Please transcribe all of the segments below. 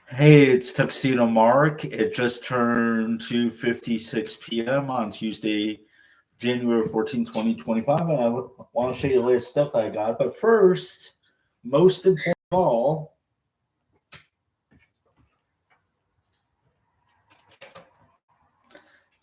Hey, it's Tuxedo Mark. It just turned 2:56 p.m. on Tuesday, January 14th, 2025, and I want to show you the latest stuff I got. But first, most important of all,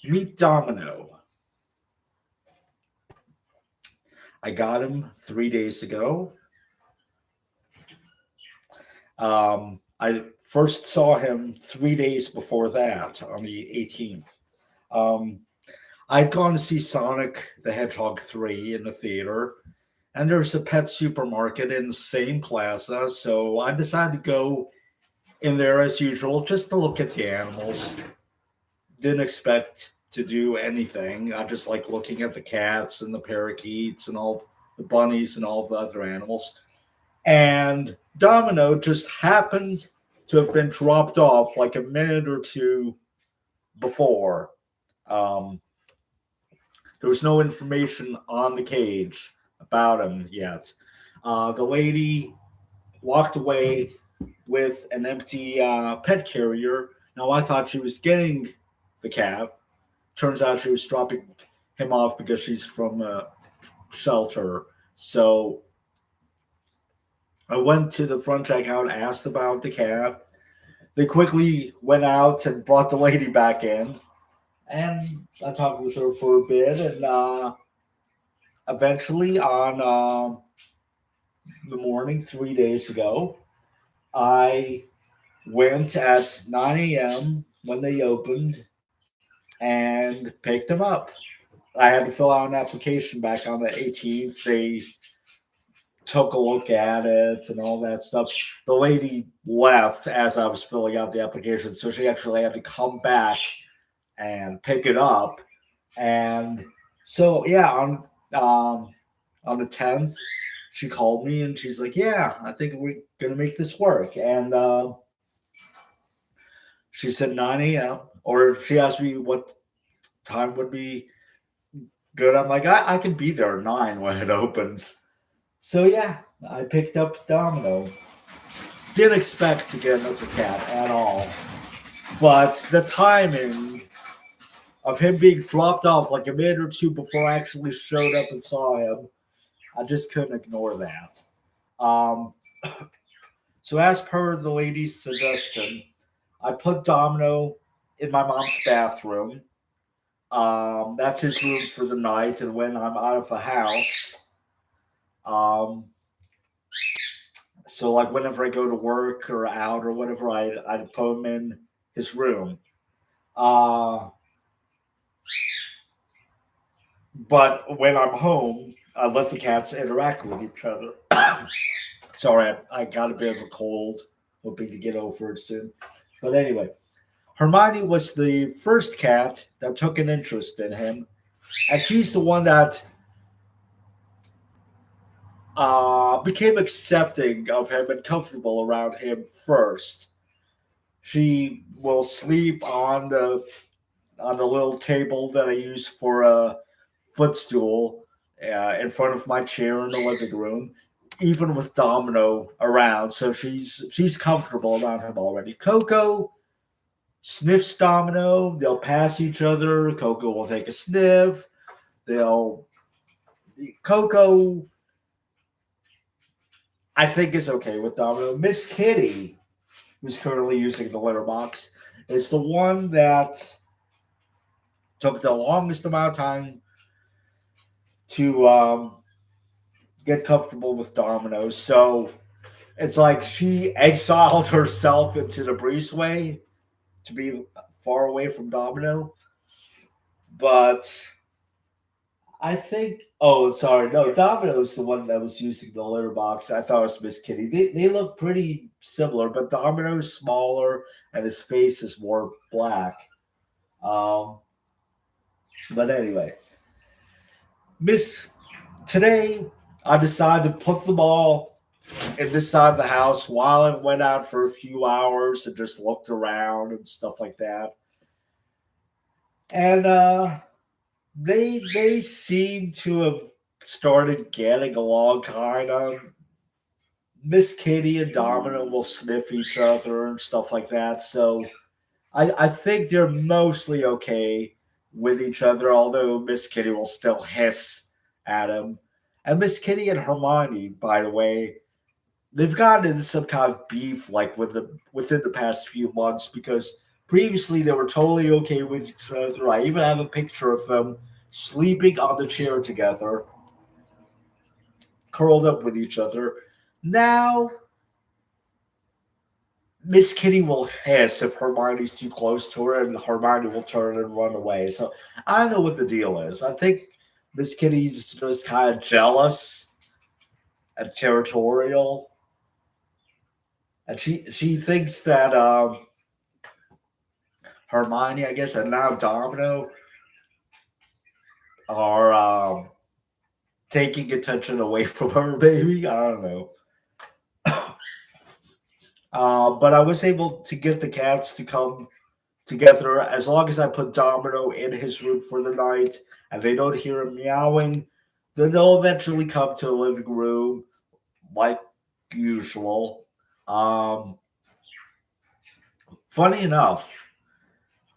meet Domino. I got him 3 days ago. I first saw him 3 days before that on the 18th. Um, I'd gone to see Sonic the Hedgehog 3 in the theater, and there's a pet supermarket in the same plaza. So I decided to go in there as usual just to look at the animals. Didn't expect to do anything. I just like looking at the cats and the parakeets and all the bunnies and all the other animals. And Domino just happened to have been dropped off like a minute or two before. Um, there was no information on the cage about him yet. The lady walked away with an empty pet carrier. Now, I thought she was getting the cat. Turns out she was dropping him off because she's from a shelter. So I went to the front checkout, asked about the cat. They quickly went out and brought the lady back in. And I talked with her for a bit. And eventually, on the morning 3 days ago, I went at 9 a.m. when they opened and picked them up. I had to fill out an application back on the 18th. They took a look at it and all that stuff. The lady left as I was filling out the application, so she actually had to come back and pick it up. And so, yeah, on the 10th, she called me and she's like, "Yeah, I think we're gonna make this work." And she said 9 a.m. or she asked me what time would be good. I'm like, I can be there at 9 when it opens. So yeah, I picked up Domino. Didn't expect to get another cat at all. But the timing of him being dropped off like a minute or two before I actually showed up and saw him, I just couldn't ignore that. So as per the lady's suggestion, I put Domino in my mom's bathroom. That's his room for the night, and when I'm out of the house, um, so like whenever I go to work or out or whatever, I'd put him in his room. Uh, but when I'm home, I let the cats interact with each other. Sorry, I got a bit of a cold. Hoping to get over it soon. But anyway, Hermione was the first cat that took an interest in him, and she's the one that became accepting of him and comfortable around him first. She will sleep on the little table that I use for a footstool in front of my chair in the living room, even with Domino around. So she's comfortable around him already. Coco sniffs Domino. They'll pass each other. Coco will take a sniff. They'll Coco, I think, is okay with Domino. Miss Kitty, who's currently using the litter box, is the one that took the longest amount of time to get comfortable with Domino. So it's like she exiled herself into the breezeway to be far away from Domino. But I think, oh, sorry, no, Domino's the one that was using the litter box. I thought it was Miss Kitty. They look pretty similar, but Domino's smaller and his face is more black. Um, but anyway, Miss today I decided to put them all in this side of the house while I went out for a few hours and just looked around and stuff like that. And they seem to have started getting along kind of. Miss Kitty and Domino will sniff each other and stuff like that. So I think they're mostly okay with each other, although Miss Kitty will still hiss at him. And Miss Kitty and Hermione, by the way, they've gotten into some kind of beef like within the past few months because previously they were totally okay with each other. I even have a picture of them sleeping on the chair together, curled up with each other. Now Miss Kitty will hiss if Hermione's too close to her, and Hermione will turn and run away. So I don't know what the deal is. I think Miss Kitty's just kind of jealous and territorial, and she thinks that Hermione, I guess, and now Domino are taking attention away from her. Maybe I don't know. But I was able to get the cats to come together as long as I put Domino in his room for the night and they don't hear him meowing. Then they'll eventually come to the living room like usual. Um, Funny enough,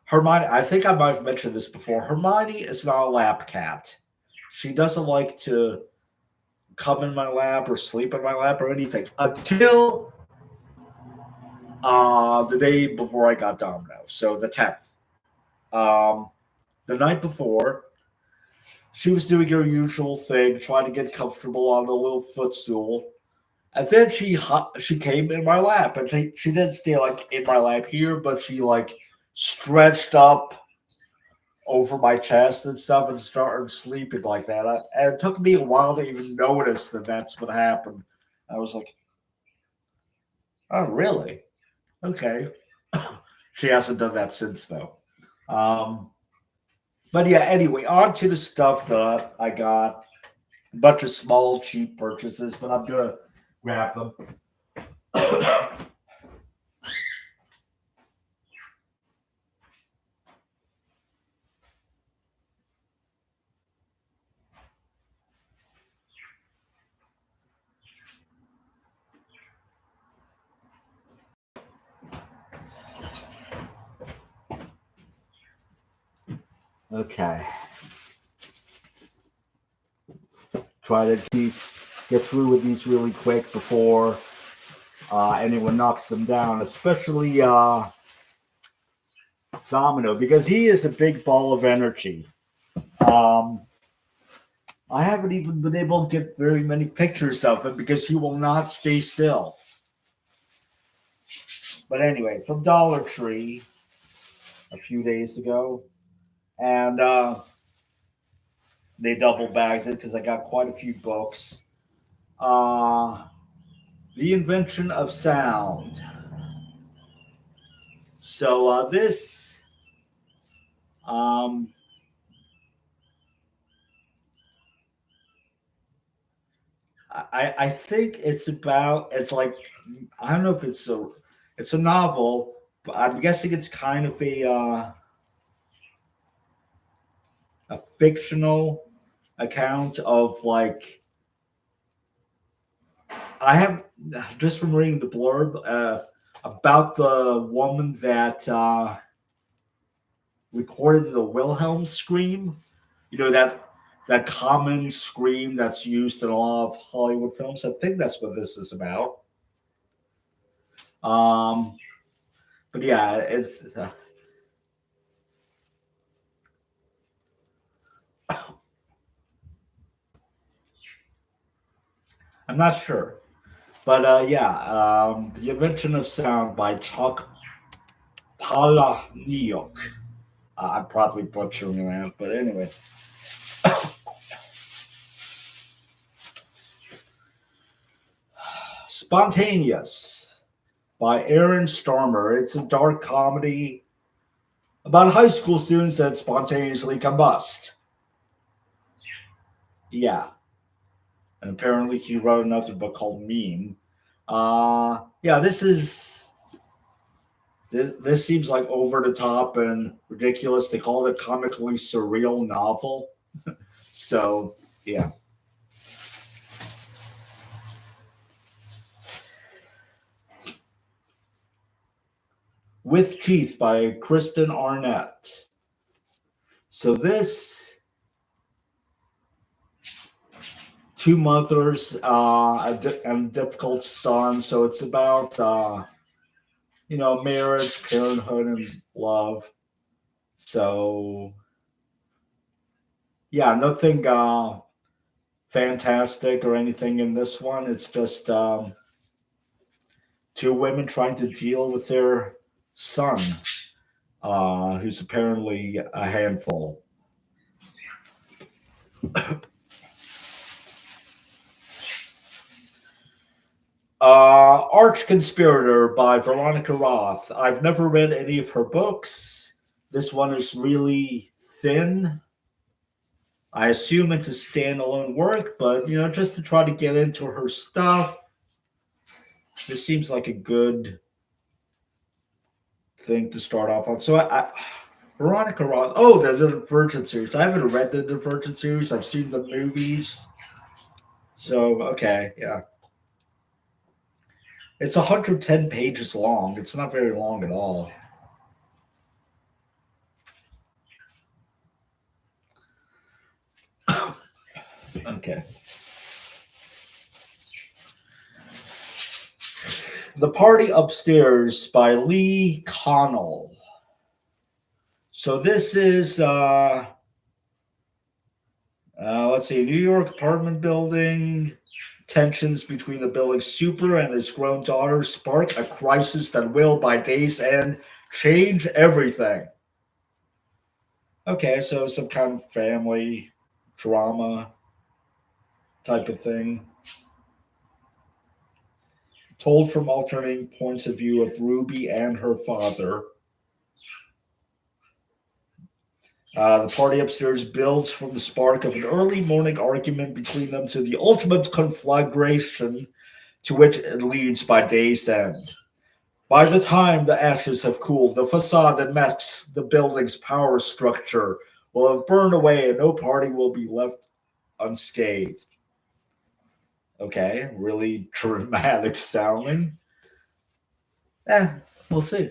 Hermione, I think I might have mentioned this before. Hermione is not a lap cat. She doesn't like to come in my lap or sleep in my lap or anything until the day before I got Domino. So the 10th. Um, the night before, she was doing her usual thing, trying to get comfortable on the little footstool. And then she came in my lap, and she didn't stay like in my lap here, but she like stretched up over my chest and stuff and started sleeping like that. And it took me a while to even notice that that's what happened. I was like, oh, really? Okay. She hasn't done that since, though. Um, but yeah, anyway, on to the stuff that I got. A bunch of small, cheap purchases, but I'm going to grab them. Okay. Try to at least get through with these really quick before anyone knocks them down, especially Domino, because he is a big ball of energy. Um, I haven't even been able to get very many pictures of him because he will not stay still. But anyway, from Dollar Tree a few days ago, and they double bagged it because I got quite a few books. Uh, the Invention of Sound. So this um, I think it's like I don't know if it's a novel, but I'm guessing it's kind of a fictional account of like I have just from reading the blurb about the woman that recorded the Wilhelm scream. You know that common scream that's used in a lot of Hollywood films. I think that's what this is about. Um, but yeah, it's I'm not sure, but yeah, the Invention of Sound by Chuck Palahniuk. I'm probably butchering that, but anyway. Spontaneous by Aaron Starmer. It's a dark comedy about high school students that spontaneously combust. Yeah, and apparently he wrote another book called Meme. Yeah, this seems like over the top and ridiculous. They call it a comically surreal novel. So yeah. with Teeth by Kristen Arnett. So this two mothers and difficult son. So it's about marriage, parenthood, and love. So yeah, nothing fantastic or anything in this one. It's just two women trying to deal with their son, who's apparently a handful. Arch Conspirator by Veronica Roth. I've never read any of her books. This one is really thin. I assume it's a standalone work, but just to try to get into her stuff, this seems like a good thing to start off on. So Veronica Roth. Oh, there's a Divergent series. I haven't read the Divergent series. I've seen the movies. So okay, yeah. It's 110 pages long. It's not very long at all. Okay. The Party Upstairs by Lee Connell. So this is let's see, New York apartment building. Tensions between the building's super and his grown daughter spark a crisis that will, by day's end, change everything. Okay, so some kind of family drama type of thing. Told from alternating points of view of Ruby and her father. The party upstairs builds from the spark of an early morning argument between them to the ultimate conflagration to which it leads by day's end. By the time the ashes have cooled, the facade that masks the building's power structure will have burned away and no party will be left unscathed. Okay, really dramatic sounding. We'll see.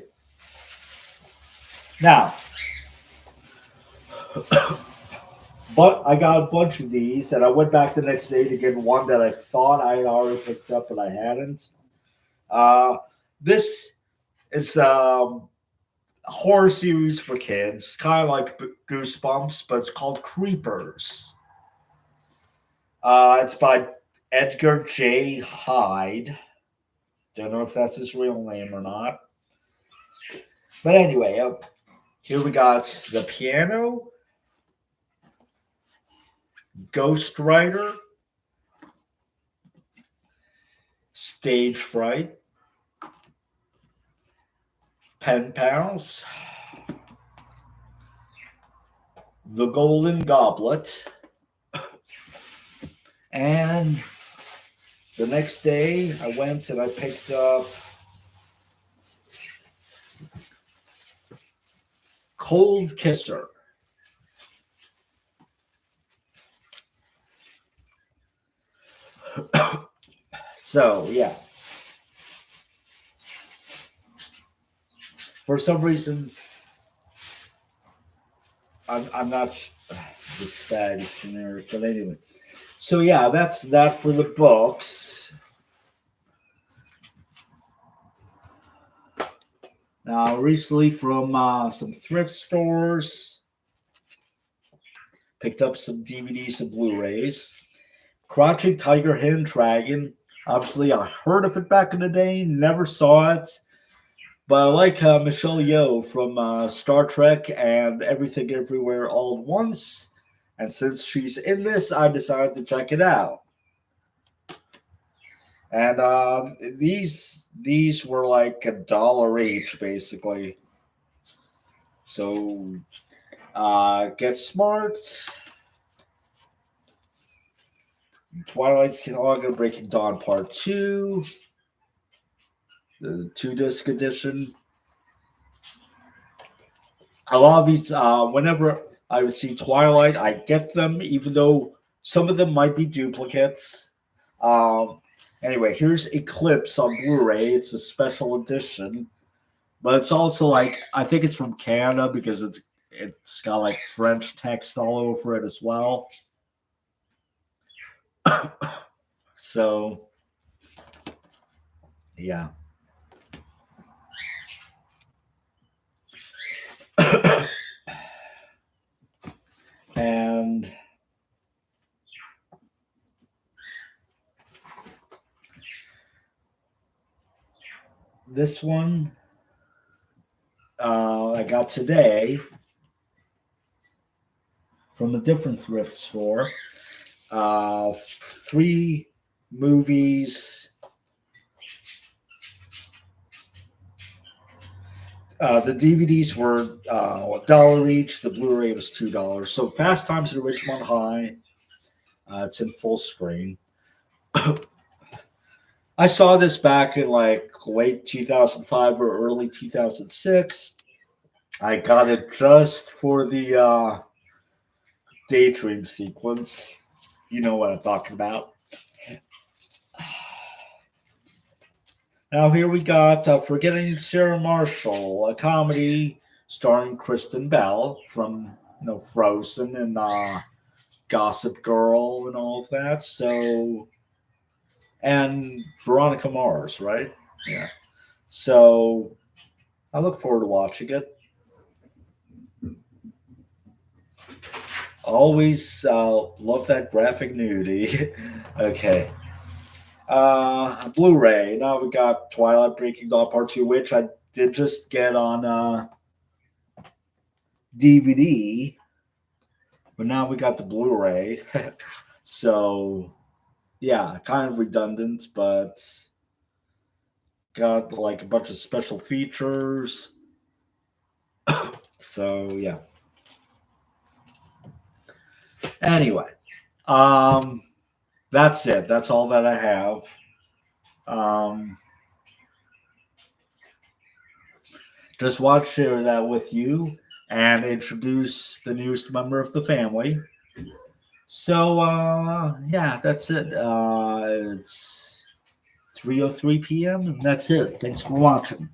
Now, but I got a bunch of these, and I went back the next day to get one that I thought I had already picked up, but I hadn't. This is a horror series for kids, kind of like Goosebumps, but it's called Creepers. It's by Edgar J. Hyde. Don't know if that's his real name or not. But anyway, here we got The Piano, Ghostwriter, Stage Fright, Pen Pals, The Golden Goblet, and the next day I went and I picked up Cold Kisser. So, yeah. For some reason, I'm not. This bag is generic, but anyway. So, yeah, that's that for the books. Now, recently from some thrift stores, picked up some DVDs and Blu-rays. Crouching Tiger, Hidden Dragon. Obviously, I heard of it back in the day, never saw it. But I like Michelle Yeoh from Star Trek and Everything Everywhere All at Once. And since she's in this, I decided to check it out. And these were like $1 each, basically. So Get Smart, Twilight Saga Breaking Dawn Part 2, the 2-disc edition. A lot of these, whenever I would see Twilight, I get them, even though some of them might be duplicates. Anyway, here's Eclipse on Blu-ray. It's a special edition. but it's also like I think it's from Canada because it's got like French text all over it as well. So yeah. And this one I got today from a different thrift store. 3 movies. The DVDs were $1 each. The Blu-ray was $2. So Fast Times at Ridgemont High. It's in full screen. I saw this back in like late 2005 or early 2006. I got it just for the daydream sequence. You know what I'm talking about. Now here we got Forgetting Sarah Marshall, a comedy starring Kristen Bell from Frozen and Gossip Girl and all of that. So, and Veronica Mars, right? Yeah. So I look forward to watching it. Always love that graphic nudity. Okay. Blu-ray. Now we got Twilight Breaking Dawn Part 2, which I did just get on DVD, but now we got the Blu-ray. So yeah, kind of redundant, but got like a bunch of special features. So yeah. Anyway, that's it. That's all that I have. Just want to share that with you and introduce the newest member of the family. So yeah, that's it. It's 3:03 p.m. and that's it. Thanks for watching.